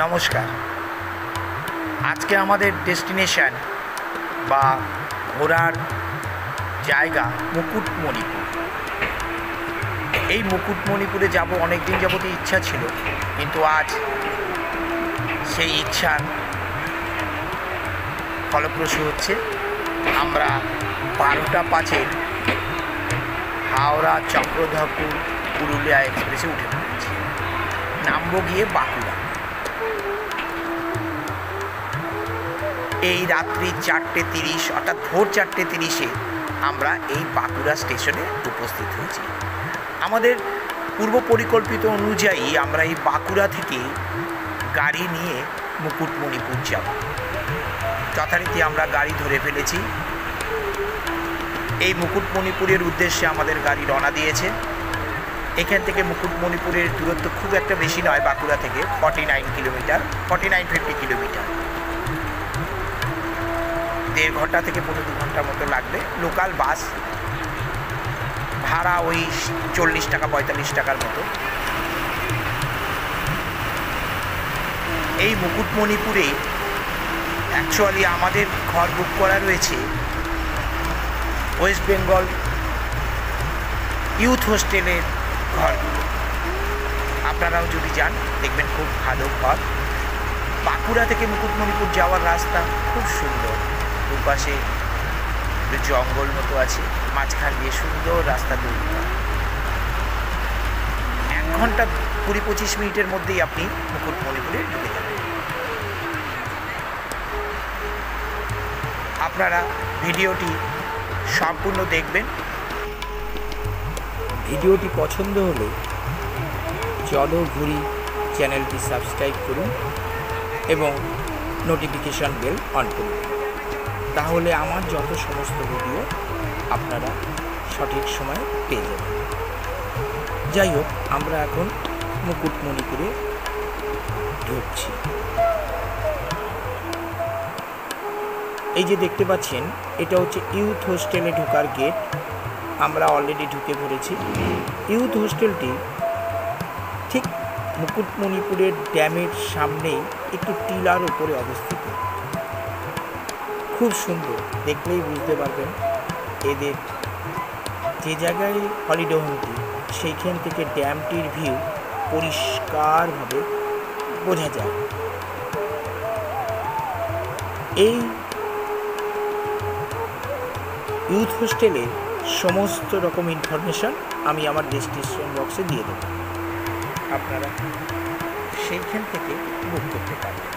নমস্কার। আজকে আমাদের ডেস্টিনেশন বা ঘোরার জায়গা মুকুটমণিপুর। এই মুকুটমণিপুরে যাব অনেক দিন যাবতীয় ইচ্ছা ছিল, কিন্তু আজ সেই ইচ্ছার ফলপ্রসূ হচ্ছে। আমরা 12:05 হাওড়া চক্রধরপুর পুরুলিয়া এক্সপ্রেসে উঠে পড়েছি। নামবো গিয়ে বাঁকুড়া। এই রাত্রি 4:30 অর্থাৎ ভোর 4:30 আমরা এই বাঁকুড়া স্টেশনে উপস্থিত হয়েছি। আমাদের পূর্ব পরিকল্পিত অনুযায়ী আমরা এই বাঁকুড়া থেকে গাড়ি নিয়ে মুকুটমণিপুর যাব। যথারীতি আমরা গাড়ি ধরে ফেলেছি। এই মুকুটমণিপুরের উদ্দেশ্যে আমাদের গাড়ি রওনা দিয়েছে। এখান থেকে মুকুটমণিপুরের দূরত্ব খুব একটা বেশি নয়, বাঁকুড়া থেকে 49 কিলোমিটার, 49-50 কিলোমিটার। 1.5 ঘন্টা থেকে 2 ঘন্টার মতো লাগবে। লোকাল বাস ভাড়া ওই 40 টাকা 45 টাকার মতো। এই মুকুটমণিপুরে অ্যাকচুয়ালি আমাদের ঘর বুক করা রয়েছে ওয়েস্ট বেঙ্গল ইউথ হোস্টেলের ঘরগুলো। আপনারাও যদি যান দেখবেন খুব ভালো ঘর। বাঁকুড়া থেকে মুকুটমণিপুর যাওয়ার রাস্তা খুব সুন্দর। দুপাশে জঙ্গল মতো আছে, মাঝখান দিয়ে সুন্দর রাস্তা তৈরি করা। 1 ঘন্টা 20-25 মিনিটের মধ্যেই আপনি মুকুটমণিপুরে ঢুকে যাবেন। আপনারা ভিডিওটি সম্পূর্ণ দেখবেন। ভিডিওটি পছন্দ হলে চলো ঘুরি চ্যানেলটি সাবস্ক্রাইব করুন এবং নোটিফিকেশন বেল অন করুন, তাহলে আমার যত সমস্ত ভিডিও আপনারা সঠিক সময়ে পেয়ে যাবেন। যাই হোক, আমরা এখন মুকুটমণিপুরে ঢুকছি। এই যে দেখতে পাচ্ছেন, এটা হচ্ছে ইউথ হোস্টেলে ঢোকার গেট। আমরা অলরেডি ঢুকে পড়েছি। ইউথ হোস্টেলটি ঠিক মুকুটমণিপুরের ড্যামের সামনেই একটু টিলার উপরে অবস্থিত। খুব সুন্দর, দেখলেই বুঝতে পারবেন এদের যে জায়গায় হলিডে হোমটি, সেইখান থেকে ড্যামটির ভিউ পরিষ্কারভাবে বোঝা যায়। এই ইউথ হোস্টেলের সমস্ত রকম ইনফরমেশান আমি আমার ডেসক্রিপশন বক্সে দিয়ে দেব, আপনারা সেইখান থেকে বুক করতে পারবেন।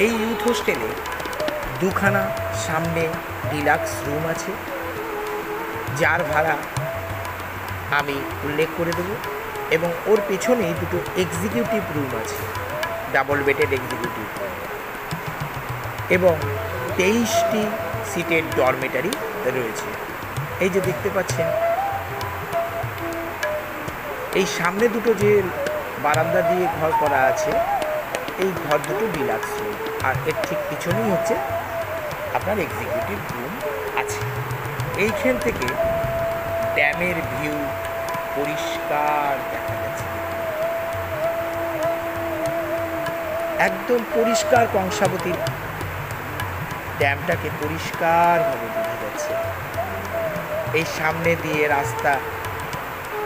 এই ইউথ হোস্টেলে 2খানা সামনে ডিলাক্স রুম আছে, যার ভাড়া আমি উল্লেখ করে দেব, এবং ওর পেছনেই 2টো এক্সিকিউটিভ রুম আছে, ডাবল বেডেড এক্সিকিউটিভ রুম, এবং 23টি সিটের ডরমেটারি রয়েছে। এই যে দেখতে পাচ্ছেন, এই সামনে 2টো যে বারান্দা দিয়ে ঘর করা আছে, এই ঘর 2টো ডিলাক্স রুম, আর এর ঠিক পিছনেই হচ্ছে আপনার এক্সিকিউটিভ রুম আছে। এইখান থেকে ড্যামের ভিউ পরিষ্কার দেখা যাচ্ছে, একদম পরিষ্কার। কংসাবতী ড্যামটাকে পরিষ্কারভাবে বোঝা যাচ্ছে। এই সামনে দিয়ে রাস্তা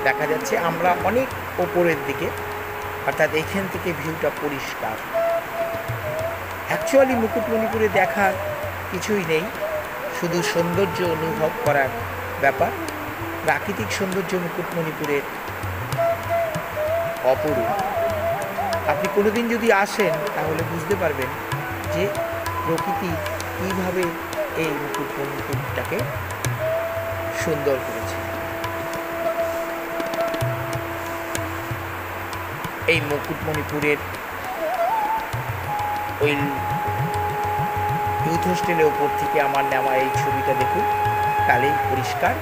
দেখা যাচ্ছে। আমরা অনেক ওপরের দিকে, অর্থাৎ এইখান থেকে ভিউটা পরিষ্কার। অ্যাকচুয়ালি মুকুটমণিপুরে দেখার কিছুই নেই, শুধু সৌন্দর্য অনুভব করার ব্যাপার। প্রাকৃতিক সৌন্দর্য মুকুটমণিপুরের অপরূপ। আপনি কোনোদিন যদি আসেন তাহলে বুঝতে পারবেন যে প্রকৃতি কীভাবে এই মুকুটমণিপুরটাকে সুন্দর করেছে। এই মুকুটমণিপুরের ওই ইউথ হোস্টেলের ওপর থেকে আমার নেওয়া এই ছবিটা দেখুন, তাহলেই পরিষ্কার।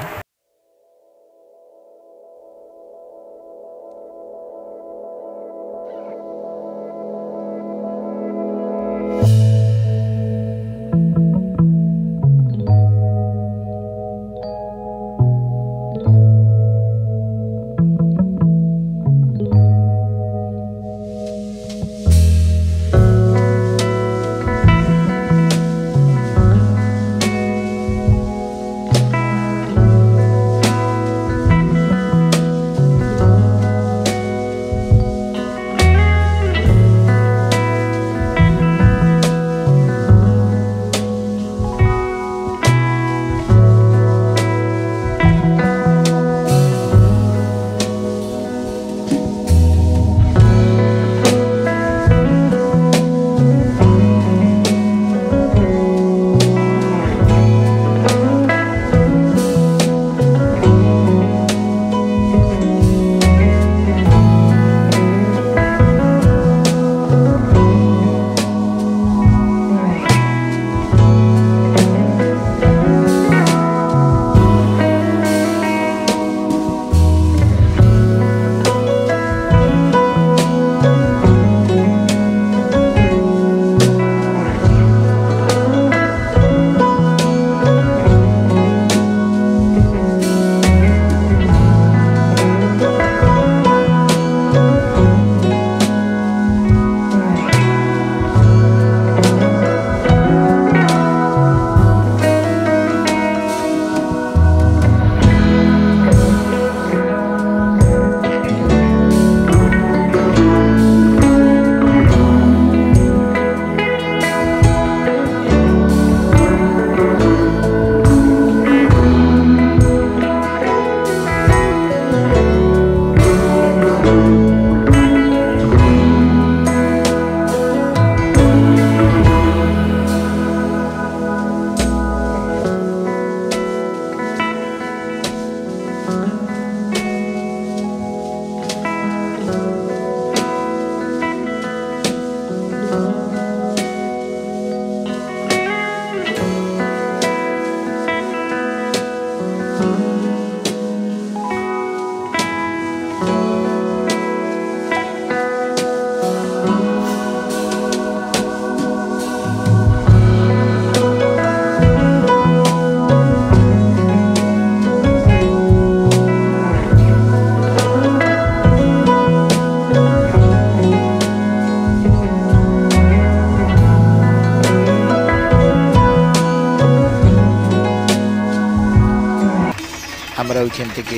আমরা ওইখান থেকে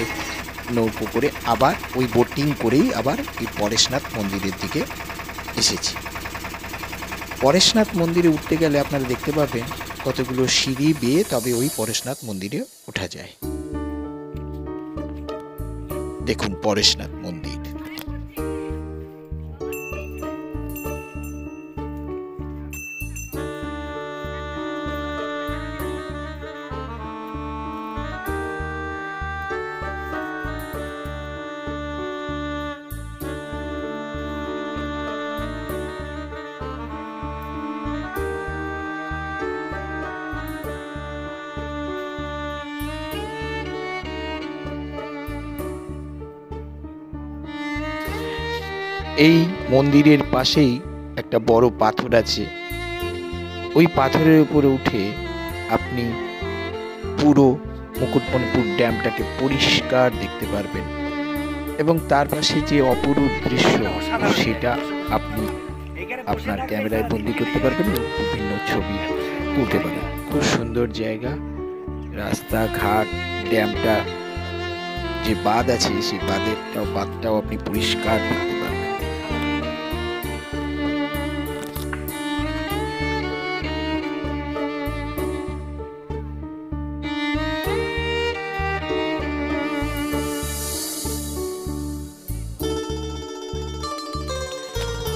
নৌকো করে আবার ওই বোটিং করেই আবার এই পরেশনাথ মন্দিরের দিকে এসেছি। পরেশনাথ মন্দিরে উঠতে গেলে আপনারা দেখতে পাবেন কতগুলো সিঁড়ি বেয়ে তবে ওই পরেশনাথ মন্দিরে ওঠা যায়। দেখুন পরেশনাথ মন্দির। এই মন্দিরের পাশেই একটা বড় পাথর আছে। ওই পাথরের উপরে উঠে আপনি পুরো মুকুটমণিপুর ড্যামটাকে পরিষ্কার দেখতে পারবেন এবং তার পাশে যে অপরূপ দৃশ্য সেটা আপনি আপনার ক্যামেরায় বন্দি করতে পারবেন এবং বিভিন্ন ছবি তুলতে পারেন। খুব সুন্দর জায়গা, রাস্তাঘাট, ড্যামটা যে বাঁধ আছে সেই বাঁধটাও আপনি পরিষ্কার দেখতে পারবেন।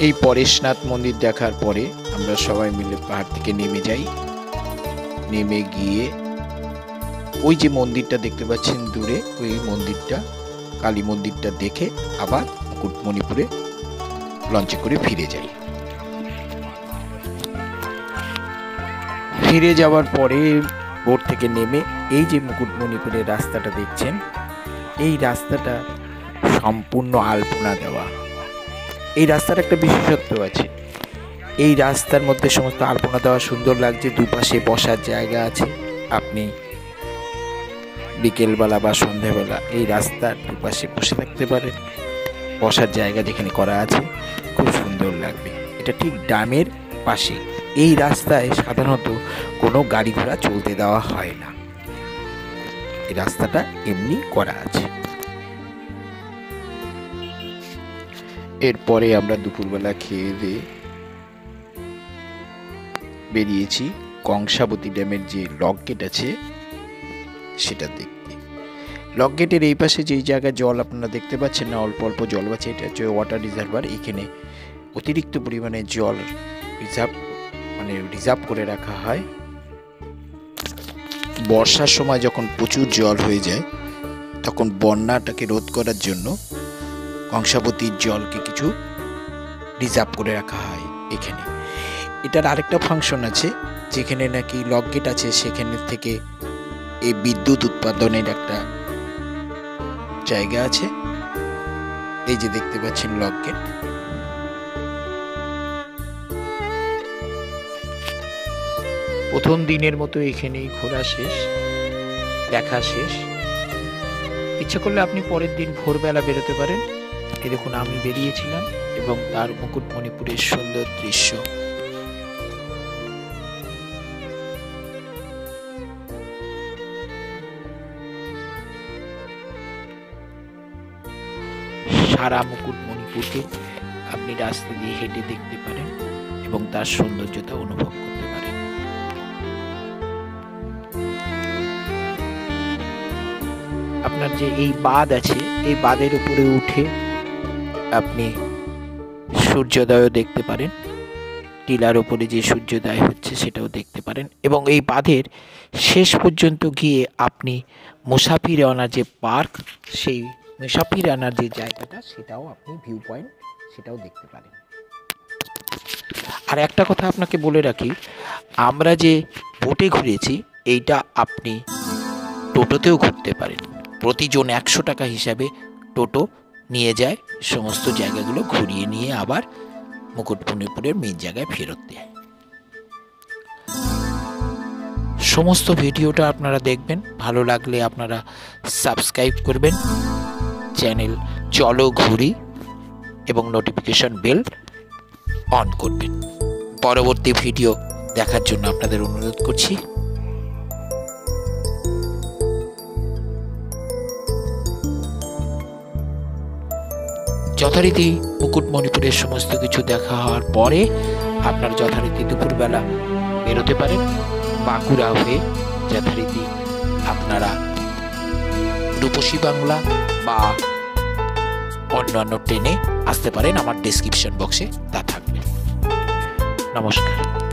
এই পরেশনাথ মন্দির দেখার পরে আমরা সবাই মিলে পাহাড় থেকে নেমে যাই। নেমে গিয়ে ওই যে মন্দিরটা দেখতে পাচ্ছেন দূরে, ওই মন্দিরটা, কালী মন্দিরটা দেখে আবার মুকুটমণিপুরে লঞ্চে করে ফিরে যাই। ফিরে যাওয়ার পরে বোট থেকে নেমে এই যে মুকুটমণিপুরের রাস্তাটা দেখছেন, এই রাস্তাটা সম্পূর্ণ আলপনা দেওয়া। এই রাস্তার একটা বিশেষত্ব আছে, এই রাস্তার মধ্যে সমস্ত আলপনা দেওয়া সুন্দর লাগছে। দুপাশে বসার জায়গা আছে, আপনি বিকেলবেলা বা সন্ধ্যাবেলা এই রাস্তার দুপাশে বসে থাকতে পারেন। বসার জায়গা যেখানে করা আছে খুব সুন্দর লাগবে। এটা ঠিক ড্যামের পাশে। এই রাস্তায় সাধারণত কোনো গাড়ি ঘোড়া চলতে দেওয়া হয় না, এই রাস্তাটা এমনি করা আছে। এরপরে আমরা দুপুরবেলা খেয়ে দিয়ে বেরিয়েছি কংসাবতী ড্যামের যে লক গেট আছে সেটা দেখতে। লক গেটের এই পাশে যেই জায়গায় জল আপনারা দেখতে পাচ্ছেন না, অল্প অল্প জল আছে, এটা হচ্ছে ওয়াটার রিজার্ভার। এখানে অতিরিক্ত পরিমাণে জল রিজার্ভ করে রাখা হয়। বর্ষার সময় যখন প্রচুর জল হয়ে যায় তখন বন্যাটাকে রোধ করার জন্য কংসাবতীর জলকে কিছু রিজার্ভ করে রাখা হয় এখানে। এটার আরেকটা ফাংশন আছে, যেখানে নাকি লক গেট আছে সেখানে থেকে এই বিদ্যুৎ উৎপাদনের একটা জায়গা আছে। এই যে দেখতে পাচ্ছেন লক গেট। প্রথম দিনের মতো এখানেই ঘোরা শেষ, দেখা শেষ। ইচ্ছা করলে আপনি পরের দিন ভোরবেলা বেরোতে পারেন। এই দেখুন আমি বেরিয়েছিলাম এবং তার মুকুটমণিপুরের সুন্দর দৃশ্য। সারা মুকুটমণিপুরকে আপনি রাস্তা দিয়ে হেঁটে দেখতে পারেন এবং তার সৌন্দর্যতা অনুভব করতে পারেন। আপনার যে এই বাঁধ আছে, এই বাঁধের উপরে উঠে আপনি সূর্যোদয়ও দেখতে পারেন। টিলার উপরে যে সূর্যোদয় হচ্ছে সেটাও দেখতে পারেন এবং এই বাঁধের শেষ পর্যন্ত গিয়ে আপনি মুসাফিরানা যে পার্ক, সেই মুসাফিরানার যে জায়গাটা সেটাও আপনি ভিউ পয়েন্ট সেটাও দেখতে পারেন। আর একটা কথা আপনাকে বলে রাখি, আমরা যে বোটে ঘুরেছি এইটা আপনি টোটোতেও ঘুরতে পারেন। প্রতিজন 100 টাকা হিসাবে টোটো নিয়ে যায়, সমস্ত জায়গাগুলো ঘুরিয়ে নিয়ে আবার মুকুটমণিপুরের মেন জায়গায় ফেরত দেয়। সমস্ত ভিডিওটা আপনারা দেখবেন, ভালো লাগলে আপনারা সাবস্ক্রাইব করবেন চ্যানেল চলো ঘুরি এবং নোটিফিকেশন বেল অন করবেন। পরবর্তী ভিডিও দেখার জন্য আপনাদের অনুরোধ করছি। যথারীতি মুকুটমণিপুরের সমস্ত কিছু দেখা হওয়ার পরে আপনার যথারীতি দুপুরবেলা বেরোতে পারেন বাঁকুড়া হয়ে। যথারীতি আপনারা রূপসী বাংলা বা অন্যান্য ট্রেনে আসতে পারেন, আমার ডেসক্রিপশন বক্সে তা থাকবে। নমস্কার।